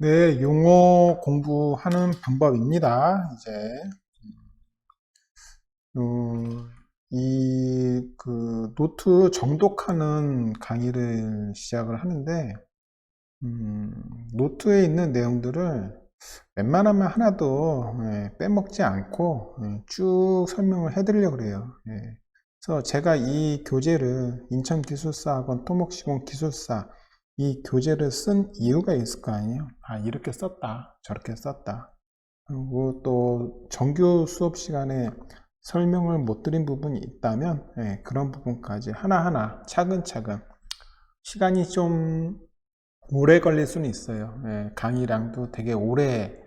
네, 용어 공부하는 방법입니다. 이제 노트 정독하는 강의를 시작을 하는데 노트에 있는 내용들을 웬만하면 하나도 빼먹지 않고 쭉 설명을 해드리려고 그래요. 그래서 제가 이 교재를 인천기술사학원 토목시공기술사 이 교재를 쓴 이유가 있을 거 아니에요. 아, 이렇게 썼다, 저렇게 썼다. 그리고 또 정규 수업 시간에 설명을 못 드린 부분이 있다면 그런 부분까지 하나하나 차근차근 시간이 좀 오래 걸릴 수는 있어요. 강의량도 되게 오래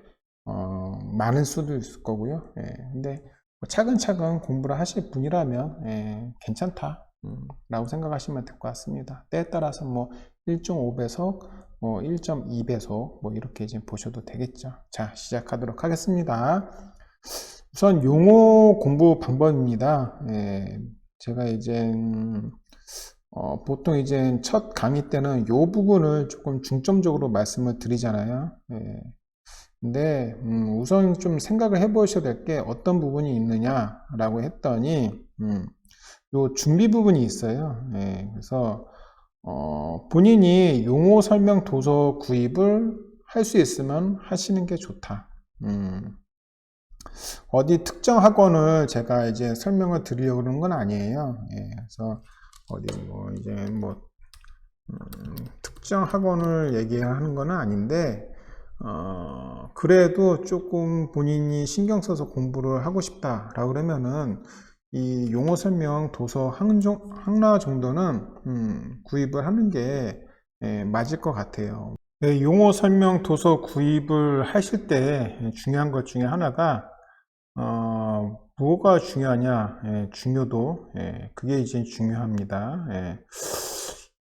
많을 수도 있을 거고요. 근데 뭐 차근차근 공부를 하실 분이라면 괜찮다 라고 생각하시면 될 것 같습니다. 때에 따라서 뭐 1.5배속, 뭐 1.2배속 뭐 이렇게 이제 보셔도 되겠죠. 자, 시작하도록 하겠습니다. 우선 용어 공부 방법입니다. 제가 이제 보통 이제 첫 강의 때는 이 부분을 조금 중점적으로 말씀을 드리잖아요. 근데 우선 좀 생각을 해 보셔야 될 게 어떤 부분이 있느냐라고 했더니 요 준비 부분이 있어요. 그래서 본인이 용어 설명 도서 구입을 할 수 있으면 하시는 게 좋다. 어디 특정 학원을 제가 이제 설명을 드리려고 그러는 건 아니에요. 그래서 어디 뭐 이제 뭐 특정 학원을 얘기하는 건 아닌데 그래도 조금 본인이 신경 써서 공부를 하고 싶다라고 그러면은 이 용어 설명 도서 하나 정도는 구입을 하는 게 맞을 것 같아요. 용어 설명 도서 구입을 하실 때 중요한 것 중에 하나가 뭐가 중요하냐? 중요도. 그게 이제 중요합니다.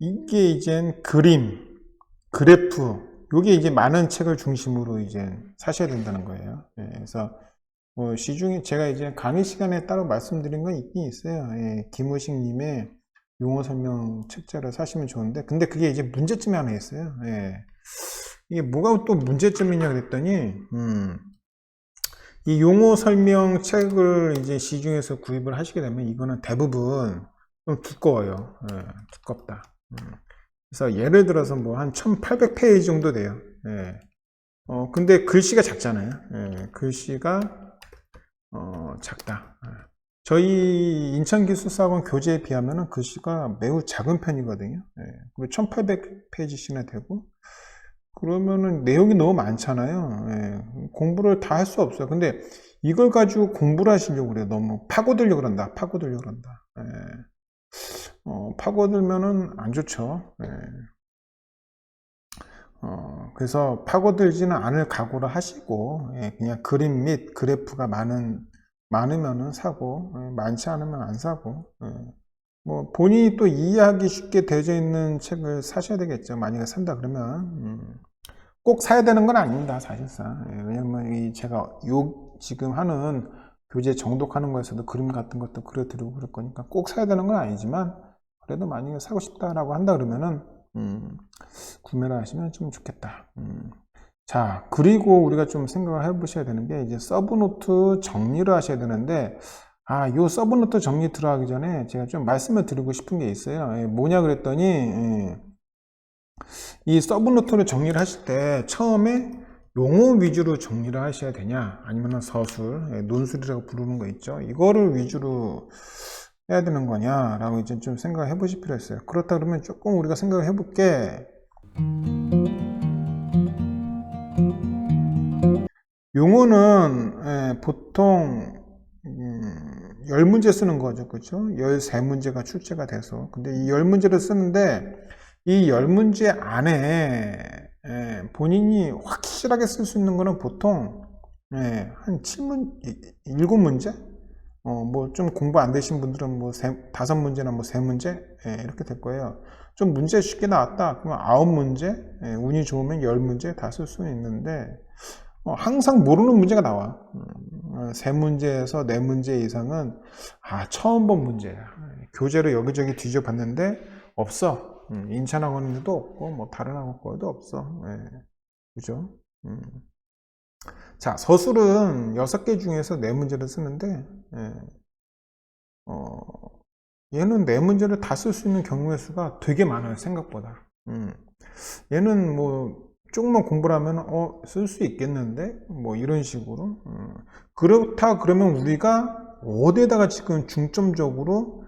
이게 이제 그림, 그래프, 요게 이제 많은 책을 중심으로 이제 사셔야 된다는 거예요. 그래서 뭐 시중에 제가 이제 강의 시간에 따로 말씀드린 건 있긴 있어요. 김우식 님의 용어 설명 책자를 사시면 좋은데, 근데 그게 이제 문제점이 하나 있어요. 이게 뭐가 또 문제점이냐 그랬더니, 이 용어 설명 책을 이제 시중에서 구입을 하시게 되면 이거는 대부분 좀 두꺼워요. 두껍다. 그래서 예를 들어서 뭐 한 1800페이지 정도 돼요. 근데 글씨가 작잖아요. 글씨가 작다. 저희 인천기술사학원 교재에 비하면 글씨가 매우 작은 편이거든요. 1800페이지씩이나 되고 그러면은 내용이 너무 많잖아요. 공부를 다 할 수 없어요. 근데 이걸 가지고 공부를 하시려고 그래요. 너무 파고들려고 그런다. 파고들려고 그런다. 파고들면은 안 좋죠. 그래서 파고들지는 않을 각오를 하시고 그냥 그림 및 그래프가 많으면은 사고 많지 않으면 안 사고 뭐 본인이 또 이해하기 쉽게 되어 있는 책을 사셔야 되겠죠. 만약에 산다 그러면 꼭 사야 되는 건 아닙니다, 사실상. 왜냐면 제가 지금 하는 교재 정독하는 거에서도 그림 같은 것도 그려드리고 그럴 거니까 꼭 사야 되는 건 아니지만 그래도 만약에 사고 싶다라고 한다 그러면은 구매를 하시면 좀 좋겠다. 자, 그리고 우리가 좀 생각을 해 보셔야 되는 게 이제 서브노트 정리를 하셔야 되는데 요 서브노트 정리 들어가기 전에 제가 좀 말씀을 드리고 싶은 게 있어요. 뭐냐 그랬더니 이 서브노트를 정리를 하실 때 처음에 용어 위주로 정리를 하셔야 되냐 아니면 서술, 논술이라고 부르는 거 있죠. 이거를 위주로 해야 되는 거냐 라고 이제 좀 생각을 해 보실 필요가 있어요. 그렇다 그러면 조금 우리가 생각을 해 볼게 용어는 보통 10문제 쓰는 거죠. 그렇죠? 13문제가 출제가 돼서. 근데 이 10문제를 쓰는데 이 10문제 안에 본인이 확실하게 쓸 수 있는 거는 보통 한 7문제? 뭐 좀 공부 안 되신 분들은 뭐 5문제나 뭐 3문제? 이렇게 될 거예요. 좀 문제 쉽게 나왔다. 그러면 9문제? 운이 좋으면 10문제 다 쓸 수는 있는데 항상 모르는 문제가 나와. 3문제에서 4문제 이상은 처음 본 문제야. 교재로 여기저기 뒤져봤는데 없어. 인천학원에도 없고 뭐 다른 학원 거에도 없어. 그죠? 자, 서술은 6개 중에서 4문제를 쓰는데, 얘는 4문제를 다 쓸 수 있는 경우의 수가 되게 많아요, 생각보다. 얘는 뭐, 조금만 공부를 하면, 쓸 수 있겠는데? 뭐, 이런 식으로. 그렇다, 그러면 우리가 어디에다가 지금 중점적으로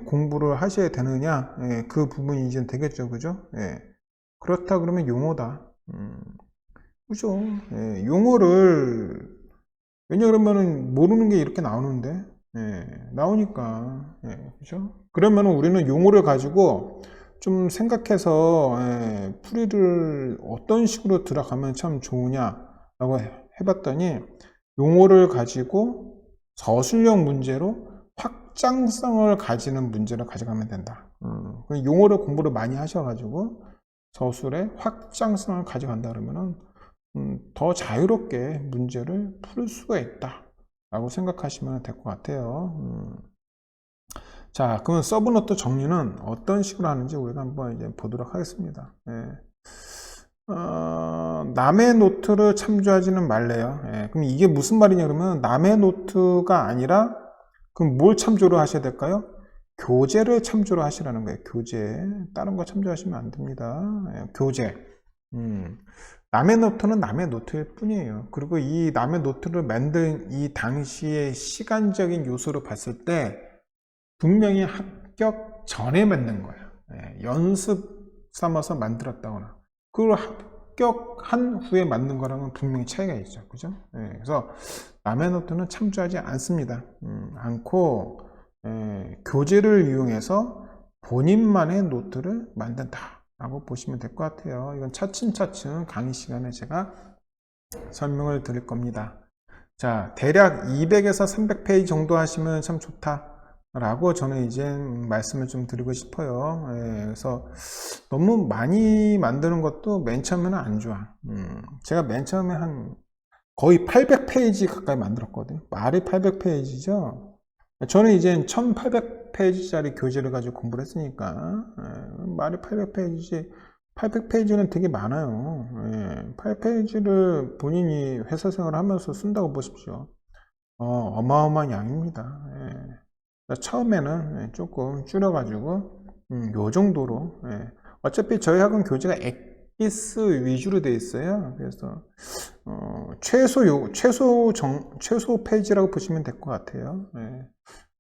공부를 하셔야 되느냐? 그 부분이 이제 되겠죠, 그죠? 그렇다, 그러면 용어다. 그죠? 용어를, 왜냐 그러면은 모르는 게 이렇게 나오는데, 나오니까, 그죠? 그러면 우리는 용어를 가지고 좀 생각해서, 풀이를 어떤 식으로 들어가면 참 좋으냐라고 해봤더니, 용어를 가지고 서술형 문제로 확장성을 가지는 문제를 가져가면 된다. 용어를 공부를 많이 하셔가지고, 서술의 확장성을 가져간다 그러면은, 더 자유롭게 문제를 풀 수가 있다 라고 생각하시면 될 것 같아요. 자, 그러면 서브노트 정리는 어떤 식으로 하는지 우리가 한번 이제 보도록 하겠습니다. 남의 노트를 참조하지는 말래요. 그럼 이게 무슨 말이냐 그러면 남의 노트가 아니라 그럼 뭘 참조를 하셔야 될까요? 교재를 참조를 하시라는 거예요. 교재. 다른 거 참조하시면 안 됩니다. 교재. 남의 노트는 남의 노트일 뿐이에요. 그리고 이 남의 노트를 만든 이 당시의 시간적인 요소를 봤을 때 분명히 합격 전에 만든 거예요. 연습 삼아서 만들었다거나 그걸 합격한 후에 만든 거랑은 분명히 차이가 있죠. 그죠? 그래서 남의 노트는 참조하지 않습니다. 않고 교재를 이용해서 본인만의 노트를 만든다 라고 보시면 될 것 같아요. 이건 차츰차츰 강의 시간에 제가 설명을 드릴 겁니다. 자, 대략 200에서 300페이지 정도 하시면 참 좋다 라고 저는 이제 말씀을 좀 드리고 싶어요. 그래서 너무 많이 만드는 것도 맨 처음에는 안 좋아. 제가 맨 처음에 한 거의 800페이지 가까이 만들었거든요. 말이 800페이지죠. 저는 이제 1800페이지짜리 교재를 가지고 공부를 했으니까 말이 800페이지는 되게 많아요. 8페이지를 본인이 회사 생활을 하면서 쓴다고 보십시오. 어마어마한 양입니다. 처음에는 조금 줄여가지고 요 정도로 어차피 저희 학원 교재가 엑기스 위주로 되어 있어요. 그래서 최소 페이지라고 보시면 될 것 같아요.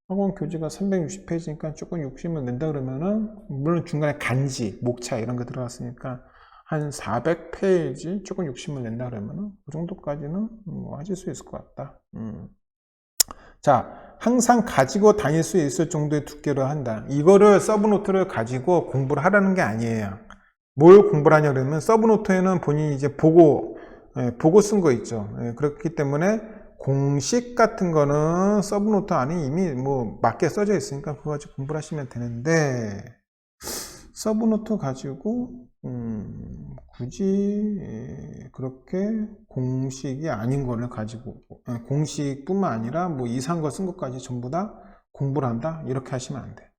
학원 교재가 360페이지니까 조금 욕심을 낸다 그러면은 물론 중간에 간지, 목차 이런 거 들어갔으니까 한 400페이지 조금 욕심을 낸다 그러면은 그 정도까지는 하실 수 있을 것 같다. 자, 항상 가지고 다닐 수 있을 정도의 두께로 한다. 이거를 서브노트를 가지고 공부를 하라는 게 아니에요. 뭘 공부를 하냐 그러면 서브노트에는 본인이 이제 보고 쓴 거 있죠. 그렇기 때문에 공식 같은 거는 서브노트 안에 이미 뭐 맞게 써져 있으니까 그거 가지고 공부를 하시면 되는데 서브노트 가지고 굳이 그렇게 공식이 아닌 거를 가지고 공식뿐만 아니라 뭐 이상한 거 쓴 것까지 전부 다 공부를 한다 이렇게 하시면 안 돼.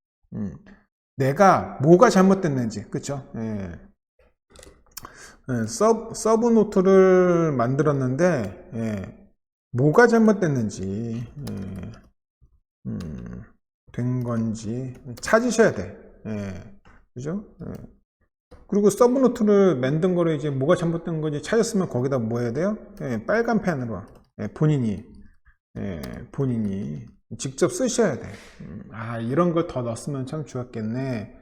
내가 뭐가 잘못됐는지 그쵸? 서브노트를 만들었는데 뭐가 잘못됐는지 된 건지 찾으셔야 돼. 그죠? 그리고 서브노트를 만든 거를 이제 뭐가 잘못된 건지 찾았으면 거기다 뭐 해야 돼요? 빨간 펜으로 본인이 직접 쓰셔야 돼. 이런 걸 더 넣었으면 참 좋았겠네.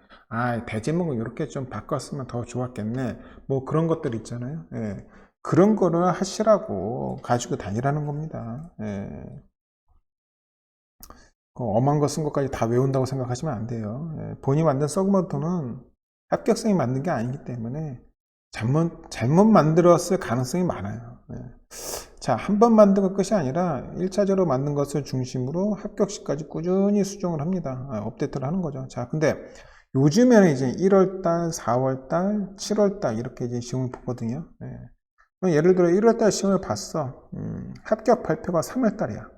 대제목을 이렇게 좀 바꿨으면 더 좋았겠네. 뭐 그런 것들 있잖아요. 그런 거를 하시라고 가지고 다니라는 겁니다. 엄한 거 쓴 것까지 다 외운다고 생각하시면 안 돼요. 본인이 만든 서브노트는 합격성이 맞는 게 아니기 때문에 잘못 만들었을 가능성이 많아요. 자, 한 번 만든 것 끝이 아니라 1차적으로 만든 것을 중심으로 합격시까지 꾸준히 수정을 합니다. 업데이트를 하는 거죠. 자, 근데 요즘에는 이제 1월달, 4월달, 7월달 이렇게 이제 시험을 보거든요. 예를 들어 1월달 시험을 봤어. 합격 발표가 3월달이야.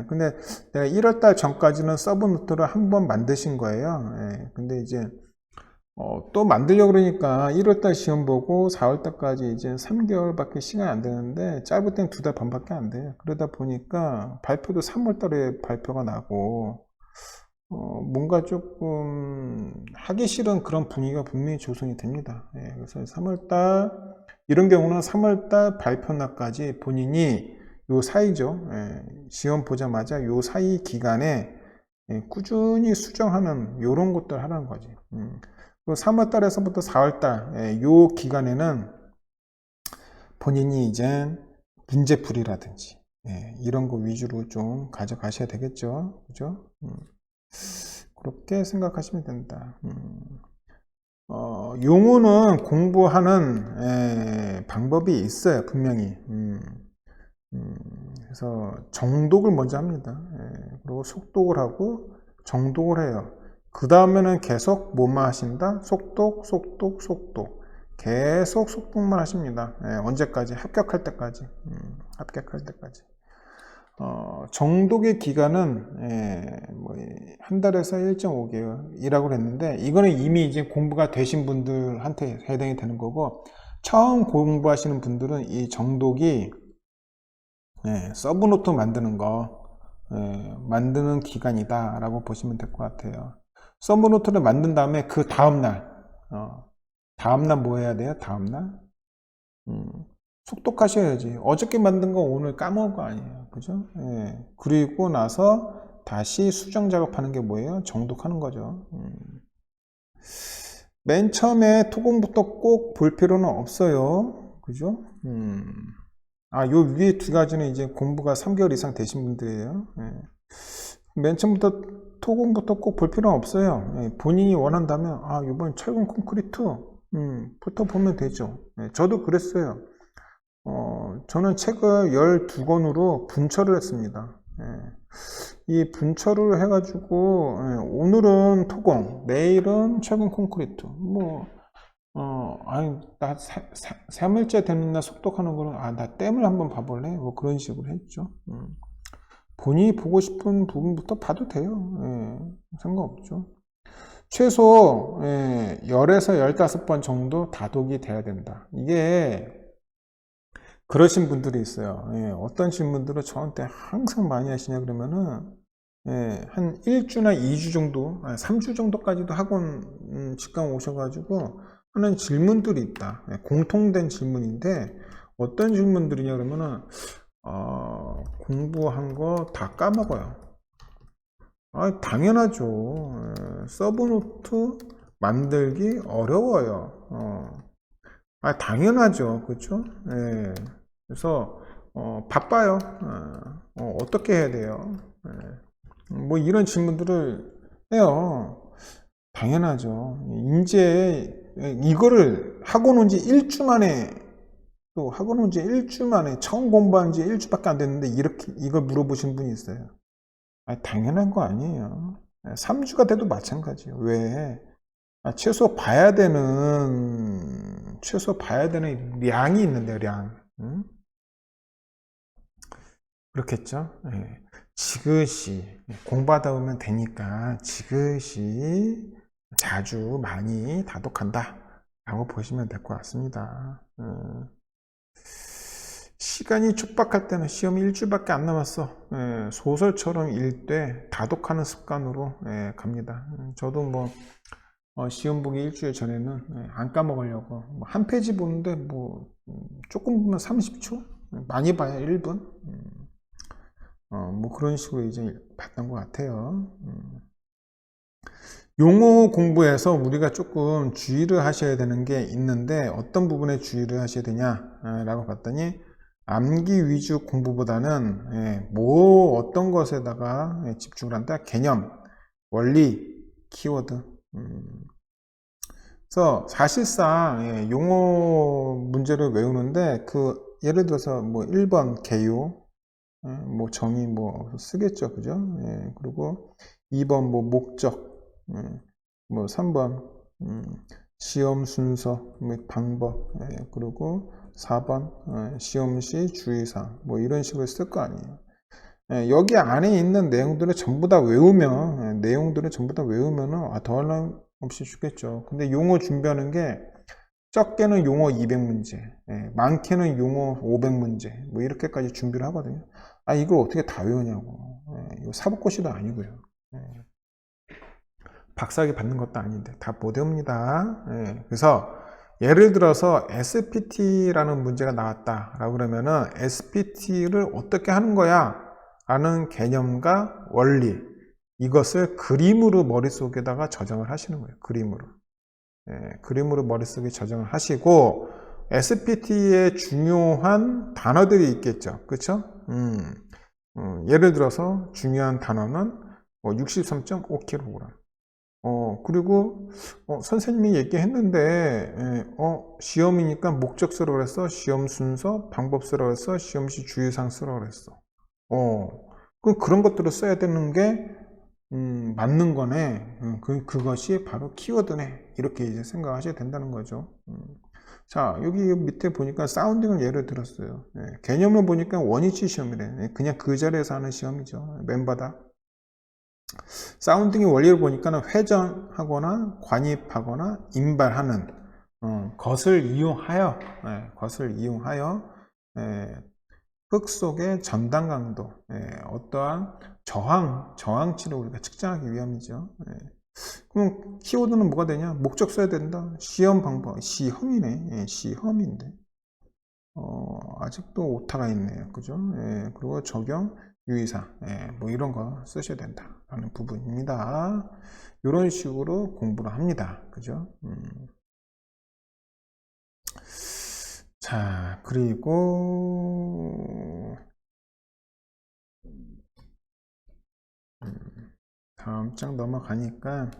근데 내가 1월달 전까지는 서브노트를 한 번 만드신 거예요. 근데 이제 또 만들려고 그러니까 1월달 시험 보고 4월달까지 이제 3개월밖에 시간이 안 되는데 짧을 땐 2달 반밖에 안 돼요. 그러다 보니까 발표도 3월달에 발표가 나고 뭔가 조금 하기 싫은 그런 분위기가 분명히 조성이 됩니다. 예, 그래서 3월달 이런 경우는 3월달 발표 날까지 본인이 요 사이죠. 예, 시험 보자마자 요 사이 기간에 꾸준히 수정하는 이런 것들 하라는 거지. 3월달에서부터 4월달 요 기간에는 본인이 이제 문제풀이라든지 이런 거 위주로 좀 가져가셔야 되겠죠. 그죠? 그렇게 생각하시면 된다. 용어는 공부하는 방법이 있어요. 분명히. 그래서 정독을 먼저 합니다. 그리고 속독을 하고 정독을 해요. 그 다음에는 계속 뭐만 하신다? 속독, 속독, 속독. 계속 속독만 하십니다. 언제까지? 합격할 때까지. 합격할 때까지. 정독의 기간은 뭐 한 달에서 1.5개월이라고 했는데 이거는 이미 이제 공부가 되신 분들한테 해당이 되는 거고 처음 공부하시는 분들은 이 정독이 서브노트 만드는 거 만드는 기간이다 라고 보시면 될 것 같아요. 서브노트를 만든 다음에 그 다음날 뭐 해야 돼요? 다음날 속독하셔야지. 어저께 만든 거 오늘 까먹은 거 아니에요. 그죠? 그리고 나서 다시 수정 작업하는 게 뭐예요? 정독하는 거죠. 맨 처음에 토공부터 꼭 볼 필요는 없어요. 그죠? 요 위에 두 가지는 이제 공부가 3개월 이상 되신 분들이에요. 맨 처음부터 토공부터 꼭 볼 필요는 없어요. 본인이 원한다면, 이번 철근 콘크리트, 부터 보면 되죠. 저도 그랬어요. 저는 책을 12권으로 분철을 했습니다. 이 분철을 해가지고, 오늘은 토공, 내일은 철근 콘크리트, 나 3일째 되는 날 속독하는 거는, 나 댐을 한번 봐볼래? 뭐 그런 식으로 했죠. 본인이 보고 싶은 부분부터 봐도 돼요. 상관없죠. 최소, 10에서 15번 정도 다독이 돼야 된다. 이게, 그러신 분들이 있어요. 어떤 질문들을 저한테 항상 많이 하시냐 그러면은, 한 1주나 2주 정도, 3주 정도까지도 학원 직강 오셔가지고 하는 질문들이 있다. 공통된 질문인데 어떤 질문들이냐 그러면은 공부한 거 다 까먹어요. 당연하죠. 서브노트 만들기 어려워요. 당연하죠. 그렇죠? 그래서 바빠요. 어떻게 해야 돼요? 뭐 이런 질문들을 해요. 당연하죠. 이제 이거를 학원 온 지 1주 만에 또 학원 온 지 1주 만에 처음 공부한 지 1주밖에 안 됐는데 이렇게 이걸 물어보신 분이 있어요. 당연한 거 아니에요. 3주가 돼도 마찬가지예요. 왜? 최소 봐야 되는 량이 있는데요, 량. 그렇겠죠? 지그시 공부하다 보면 되니까 지그시 자주 많이 다독한다 라고 보시면 될 것 같습니다. 시간이 촉박할 때는 시험 일주일밖에 안 남았어. 소설처럼 읽되 다독하는 습관으로 갑니다. 저도 뭐 시험 보기 일주일 전에는 안 까먹으려고 한 페이지 보는데 조금 보면 30초 많이 봐야 1분 뭐 그런 식으로 이제 봤던 것 같아요. 용어 공부에서 우리가 조금 주의를 하셔야 되는 게 있는데 어떤 부분에 주의를 하셔야 되냐 라고 봤더니 암기 위주 공부보다는 어떤 것에다가 집중을 한다. 개념, 원리, 키워드. 그래서 사실상 용어 문제를 외우는데 예를 들어서 1번 개요, 정의 쓰겠죠, 그죠? 그리고 2번 목적, 3번 시험 순서, 방법, 그리고 4번 시험시 주의사항 이런 식으로 쓸 거 아니에요. 여기 안에 있는 내용들을 전부 다 외우면은 없이 주겠죠. 근데 용어 준비하는 게 적게는 용어 200문제, 많게는 용어 500문제, 뭐 이렇게까지 준비를 하거든요. 아, 이걸 어떻게 다 외우냐고. 이거 사법고시도 아니고요. 박사학위 받는 것도 아닌데 다 못 외웁니다. 그래서 예를 들어서 SPT라는 문제가 나왔다라고 그러면은 SPT를 어떻게 하는 거야? 라는 개념과 원리, 이것을 그림으로 머릿속에다가 저장을 하시는 거예요. 그림으로. 그림으로 머릿속에 저장을 하시고 SPT의 중요한 단어들이 있겠죠. 그렇죠? 예를 들어서 중요한 단어는 63.5kg. 그리고 선생님이 얘기했는데 시험이니까 목적 쓰라고 그랬어, 시험 순서, 방법 쓰라고 그랬어, 시험시 주의사항 쓰라고 그랬어. 그런 것들을 써야 되는 게 맞는 거네. 그것이 바로 키워드네. 이렇게 이제 생각하셔야 된다는 거죠. 자, 여기 밑에 보니까 사운딩을 예를 들었어요. 개념을 보니까 원위치 시험이래. 그냥 그 자리에서 하는 시험이죠. 맨바닥. 사운딩의 원리를 보니까 회전하거나 관입하거나 인발하는 것을 이용하여 흙 속의 전단 강도, 어떠한 저항치를 우리가 측정하기 위함이죠. 그럼 키워드는 뭐가 되냐? 목적 써야 된다. 시험 방법, 시험이네. 시험인데 아직도 오타가 있네요. 그죠? 그리고 적용, 유의사항, 뭐 이런 거 쓰셔야 된다라는 부분입니다. 이런 식으로 공부를 합니다. 그죠? 자, 그리고 다음 장 넘어가니까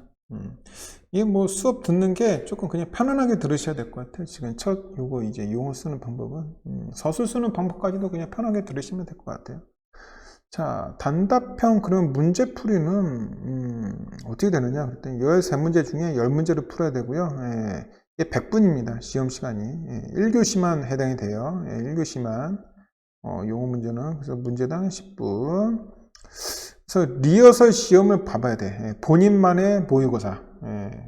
이게 뭐 수업 듣는 게 조금 그냥 편안하게 들으셔야 될 것 같아요. 지금 첫 요거 이제 용어 쓰는 방법은 서술 쓰는 방법까지도 그냥 편하게 들으시면 될 것 같아요. 자, 단답형 그런 문제풀이는 어떻게 되느냐? 그랬더니 13문제 중에 10문제를 풀어야 되고요. 이게 100분입니다. 시험 시간이. 1교시만 해당이 돼요. 1교시만. 용어 문제는 그래서 문제당 10분. 그래서 리허설 시험을 봐봐야 돼. 본인만의 모의고사.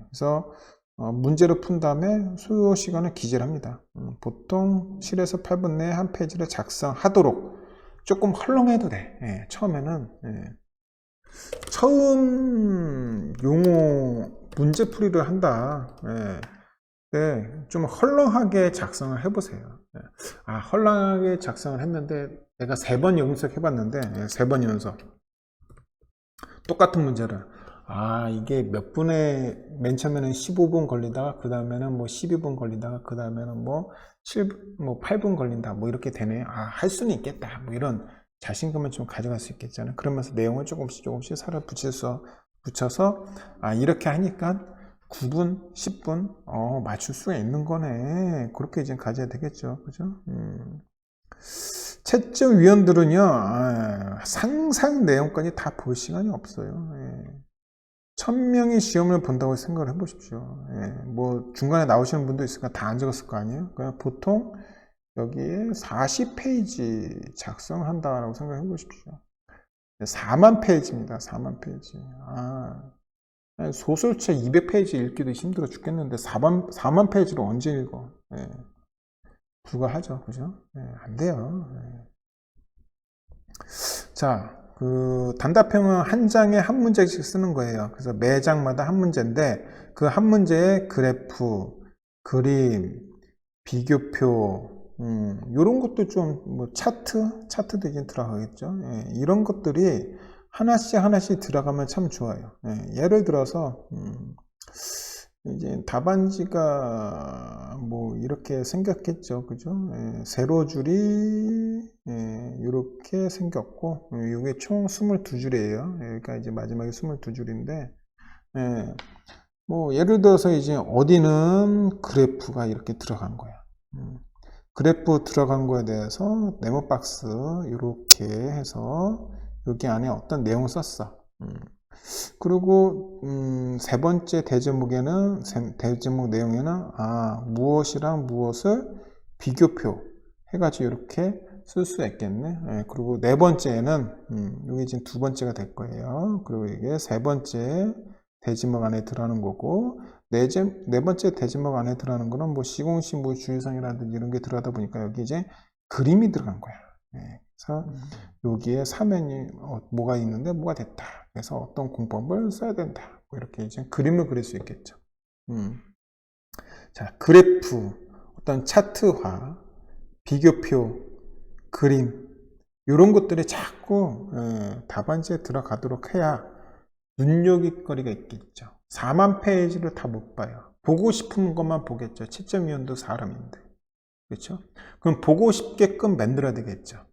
그래서 문제를 푼 다음에 소요 시간을 기재를 합니다. 보통 7에서 8분 내에 한 페이지를 작성하도록. 조금 헐렁해도 돼. 처음에는. 처음 용어 문제풀이를 한다. 좀 헐렁하게 작성을 해보세요. 헐렁하게 작성을 했는데 내가 3번 연습 해봤는데 3번 연습 똑같은 문제를 이게 몇 분에 맨 처음에는 15분 걸리다가 그 다음에는 뭐 12분 걸리다가 그 다음에는 뭐 8분 걸린다 뭐 이렇게 되네. 할 수는 있겠다 뭐 이런 자신감을 좀 가져갈 수 있겠잖아요. 그러면서 내용을 조금씩 살을 붙여서 이렇게 하니까 9분, 10분 맞출 수가 있는 거네. 그렇게 이제 가져야 되겠죠. 그죠? 채점위원들은요 상상 내용까지 다 볼 시간이 없어요. 1000명이 시험을 본다고 생각을 해보십시오. 뭐 중간에 나오시는 분도 있으니까 다 안 적었을 거 아니에요. 그냥 보통 여기에 40페이지 작성한다라고 생각해 보십시오. 4만 페이지입니다. 4만 페이지. 소설책 200페이지 읽기도 힘들어 죽겠는데 4만 페이지를 언제 읽어? 불가하죠. 그죠? 안 돼요. 자, 그 단답형은 한 장에 한 문제씩 쓰는 거예요. 그래서 매 장마다 한 문제인데 그 한 문제에 그래프, 그림, 비교표, 이런 것도 좀 뭐 차트도 이제 들어가겠죠. 이런 것들이 하나씩 들어가면 참 좋아요. 예를 들어서 이제 답안지가 뭐 이렇게 생겼겠죠. 그죠? 세로줄이 이렇게 생겼고 이게 총 22줄이에요. 그러니까 이제 마지막에 22줄인데 뭐 예를 들어서 이제 어디는 그래프가 이렇게 들어간 거야. 그래프 들어간 거에 대해서 네모 박스 이렇게 해서 여기 안에 어떤 내용 썼어. 그리고 세 번째 대제목 내용에는 무엇이랑 무엇을 비교표 해가지고 이렇게 쓸 수 있겠네. 그리고 네 번째에는 여기 지금 두 번째가 될 거예요. 그리고 이게 세 번째 대지목 안에 들어가는 거고, 네 번째 대지목 안에 들어가는 거는 뭐 시공시, 뭐 주유성이라든지 이런 게 들어가다 보니까 여기 이제 그림이 들어간 거야. 그래서 여기에 사면이 뭐가 있는데 뭐가 됐다. 그래서 어떤 공법을 써야 된다. 뭐 이렇게 이제 그림을 그릴 수 있겠죠. 자, 그래프, 어떤 차트화, 비교표, 그림, 이런 것들이 자꾸 답안지에 들어가도록 해야 눈여깃거리가 있겠죠. 4만 페이지를 다 못 봐요. 보고 싶은 것만 보겠죠. 채점위원도 사람인데. 그렇죠? 그럼 보고 싶게끔 만들어야 되겠죠.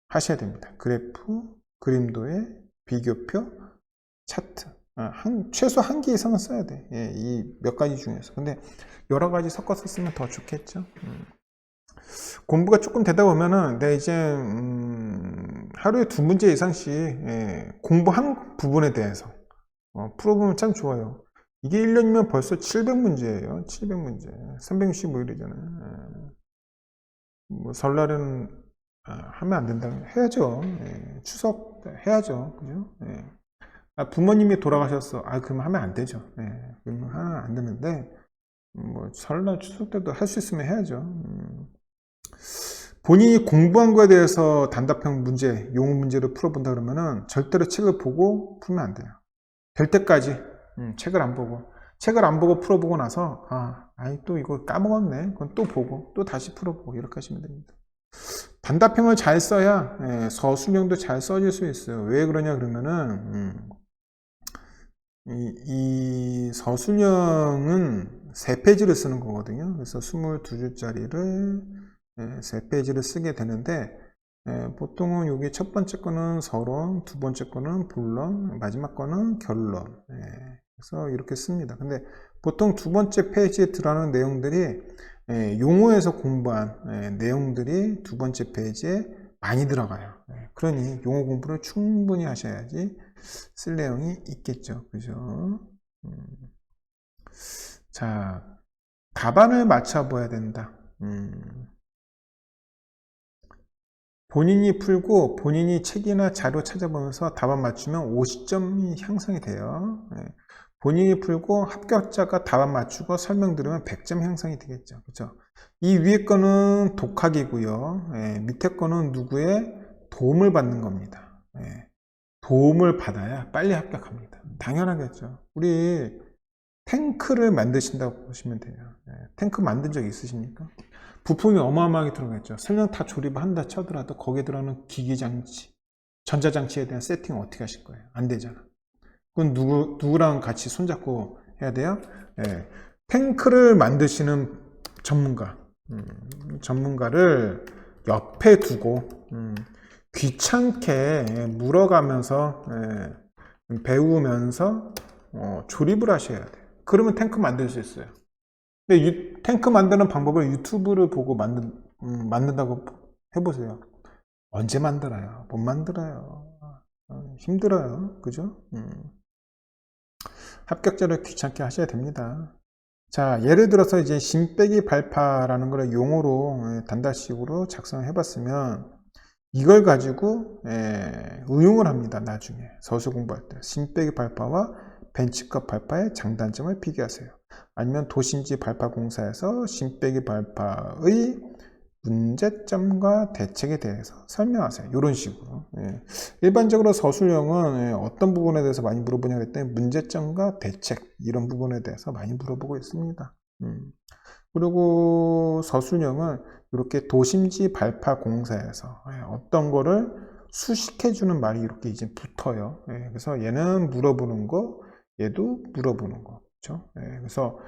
하셔야 됩니다. 그래프, 그림도에 비교표, 차트. 최소 한 개 이상은 써야 돼. 이 몇 가지 중에서. 근데 여러 가지 섞어서 쓰면 더 좋겠죠. 공부가 조금 되다 보면은 내 이제 하루에 2문제 이상씩 공부한 부분에 대해서 풀어보면 참 좋아요. 이게 1년이면 벌써 700문제예요. 700문제. 365일이잖아요. 뭐 설날은 하면 안 된다. 해야죠. 추석 해야죠. 그죠? 부모님이 돌아가셨어. 그러면 하면 안 되죠. 그러면 하면 안 되는데 뭐 설날 추석 때도 할 수 있으면 해야죠. 본인이 공부한 거에 대해서 단답형 문제, 용어 문제를 풀어본다 그러면은 절대로 책을 보고 풀면 안 돼요. 될 때까지 책을 안 보고 풀어보고 나서 또 이거 까먹었네. 그건 또 보고 또 다시 풀어보고 이렇게 하시면 됩니다. 단답형을 잘 써야 서술형도 잘 써질 수 있어요. 왜 그러냐 그러면은 이 서술형은 3페이지를 쓰는 거거든요. 그래서 22줄짜리를 3페이지를 쓰게 되는데 보통은 여기 첫 번째 거는 서론, 두 번째 거는 본론, 마지막 거는 결론. 그래서 이렇게 씁니다. 근데 보통 두 번째 페이지에 들어가는 내용들이 용어에서 공부한 내용들이 두 번째 페이지에 많이 들어가요. 그러니 용어 공부를 충분히 하셔야지 쓸 내용이 있겠죠. 그죠? 자, 답안을 맞춰봐야 된다. 본인이 풀고 본인이 책이나 자료 찾아보면서 답안 맞추면 50점이 향상이 돼요. 본인이 풀고 합격자가 답안 맞추고 설명 들으면 100점 향상이 되겠죠. 그렇죠? 이 위에 거는 독학이고요. 밑에 거는 누구의 도움을 받는 겁니다. 도움을 받아야 빨리 합격합니다. 당연하겠죠. 우리 탱크를 만드신다고 보시면 돼요. 탱크 만든 적 있으십니까? 부품이 어마어마하게 들어가겠죠. 설령 다 조립을 한다 쳐더라도 거기에 들어가는 기기장치, 전자장치에 대한 세팅을 어떻게 하실 거예요? 안 되잖아. 그건 누구랑 같이 손잡고 해야 돼요? 탱크를 만드시는 전문가를 옆에 두고 귀찮게 물어가면서 배우면서 조립을 하셔야 돼요. 그러면 탱크 만들 수 있어요. 근데 탱크 만드는 방법을 유튜브를 보고 만든다고 해보세요. 언제 만들어요? 못 만들어요. 힘들어요. 그죠? 합격자를 귀찮게 하셔야 됩니다. 자, 예를 들어서 이제 심 빼기 발파라는 걸 용어로 단답식으로 작성을 해봤으면 이걸 가지고 응용을 합니다. 나중에 서술 공부할 때 심 빼기 발파와 벤치컵 발파의 장단점을 비교하세요. 아니면 도심지 발파 공사에서 심 빼기 발파의 문제점과 대책에 대해서 설명하세요. 이런 식으로. 일반적으로 서술형은 어떤 부분에 대해서 많이 물어보냐 그랬더니 문제점과 대책 이런 부분에 대해서 많이 물어보고 있습니다. 그리고 서술형은 이렇게 도심지 발파 공사에서 어떤 거를 수식해주는 말이 이렇게 이제 붙어요. 그래서 얘는 물어보는 거, 얘도 물어보는 거. 그렇죠? 그래서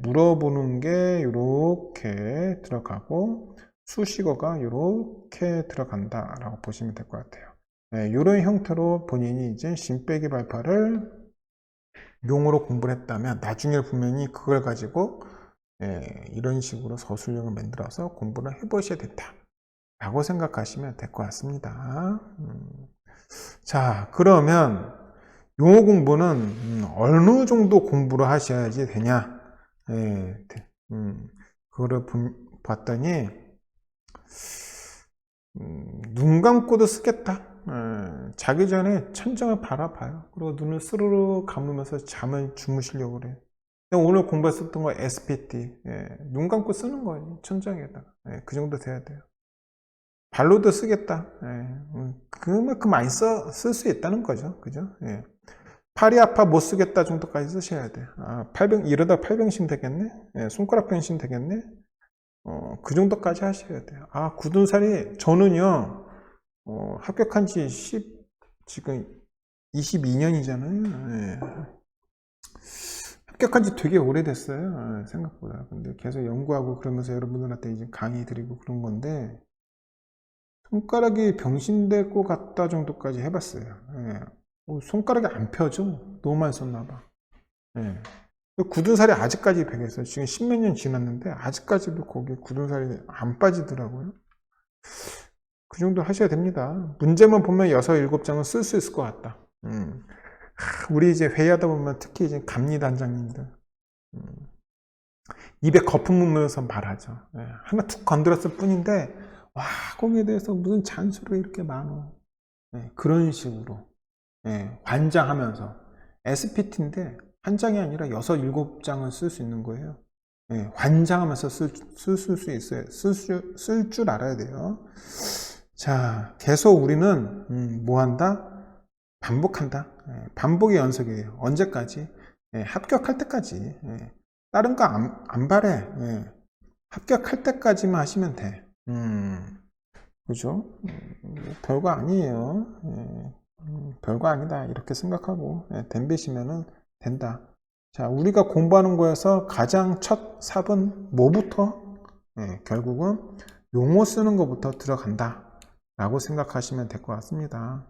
물어보는 게 이렇게 들어가고 수식어가 이렇게 들어간다 라고 보시면 될 것 같아요. 이런 형태로 본인이 이제 심 빼기 발파를 용어로 공부를 했다면 나중에 분명히 그걸 가지고 이런 식으로 서술형을 만들어서 공부를 해보셔야 된다 라고 생각하시면 될 것 같습니다. 자, 그러면 용어 공부는 어느 정도 공부를 하셔야지 되냐? 그거를 봤더니 눈 감고도 쓰겠다. 자기 전에 천장을 바라봐요. 그리고 눈을 스르르 감으면서 잠을 주무시려고 그래요. 근데 오늘 공부했었던 거 SPT, 눈 감고 쓰는 거예요. 천장에다가. 그 정도 돼야 돼요. 발로도 쓰겠다. 그만큼 많이 쓸 수 있다는 거죠. 그죠? 팔이 아파 못 쓰겠다 정도까지 쓰셔야 돼요. 이러다 팔병신 되겠네? 손가락 병신 되겠네? 그 정도까지 하셔야 돼요. 굳은 살이, 저는요, 합격한 지 지금 22년이잖아요. 합격한 지 되게 오래됐어요. 생각보다. 근데 계속 연구하고 그러면서 여러분들한테 이제 강의 드리고 그런 건데, 손가락이 병신될 것 같다 정도까지 해봤어요. 손가락이 안 펴져. 너무 많이 썼나봐. 굳은 살이 아직까지 배겠어요. 지금 10몇 년 지났는데 아직까지도 거기 굳은 살이 안 빠지더라고요. 그 정도 하셔야 됩니다. 문제만 보면 6, 7장은 쓸 수 있을 것 같다. 우리 이제 회의하다 보면 특히 이제 감리단장님들 입에 거품 묻으면서 말하죠. 하나 툭 건드렸을 뿐인데 와, 거기에 대해서 무슨 잔소리가 이렇게 많어. 그런 식으로 관장하면서 SPT인데 한 장이 아니라 6, 7장을 쓸 수 있는 거예요. 관장하면서 쓸 수 있어요. 쓸 줄 알아야 돼요. 자, 계속 우리는 뭐 한다? 반복한다. 반복의 연속이에요. 언제까지? 합격할 때까지. 다른 거 안 바래. 합격할 때까지만 하시면 돼. 그죠? 별거 아니에요. 별거 아니다. 이렇게 생각하고 덤비시면은 된다. 자, 우리가 공부하는 거에서 가장 첫 삽은 뭐부터? 결국은 용어 쓰는 것부터 들어간다 라고 생각하시면 될 것 같습니다.